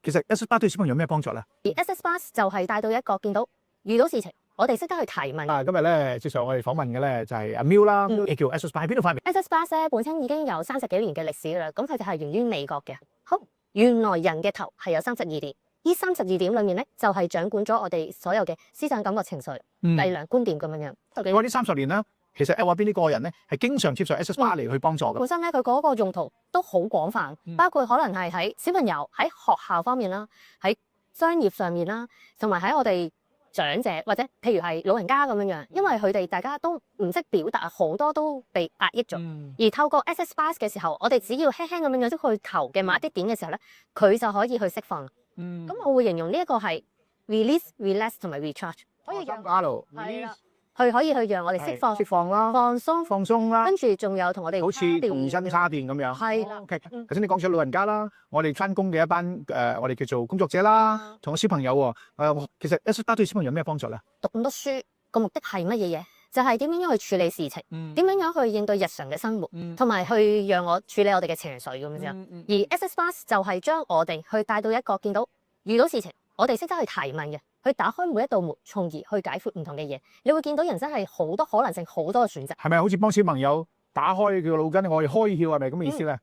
其實 SS Bar 對小朋友有咩幫助咧？而 SS Bus 就係帶到一個見到遇到事情，我哋識得去提問。今日咧接受我哋訪問嘅咧就係阿 Miu 啦，亦叫 SS Bar 喺邊度發明 SS Bus 咧本身已經有30幾年嘅歷史啦，咁佢就係源於美國嘅。好，原來人嘅頭係有32點，呢32點裡面咧就係掌管咗我哋所有嘅思想、感覺、情緒、力量、觀點咁樣樣。你話呢30年啦，其實話邊啲個人咧係經常接受 SS Bar 嚟去幫助嘅。本身咧佢嗰個用途都好廣泛，包括可能係喺小朋友喺學校方面啦，喺商業上面啦，同埋喺我哋長者或者譬如係老人家咁樣樣，因為佢哋大家都唔識表達，好多都被壓抑咗。而透過 SS Bus 嘅時候，我哋只要輕輕咁樣去求嘅某一啲點嘅時候咧，佢就可以去釋放。咁我會形容呢一個係 release、relax 同埋 recharge， 可以讓可以去讓我哋釋放啦、放鬆啦，跟住仲有同我哋好似重新叉電咁樣。係啦。OK，頭先你講咗老人家啦，我哋翻工嘅一班我哋叫做工作者啦，同個小朋友喎。其實 SS Bar 對小朋友有咩幫助咧？讀咁多書個目的係乜嘢嘢？就係點樣去處理事情，點樣去應對日常嘅生活，同埋去讓我處理我哋嘅情緒咁樣。而 SS Bus 就係將我哋去帶到一個見到遇到事情，我哋識得去提問嘅，去打開每一道門，從而去解決唔同嘅嘢。你會見到人生係好多可能性，好多嘅選擇。係咪好似幫小朋友打開佢個腦筋，我哋開竅係咪咁嘅意思咧？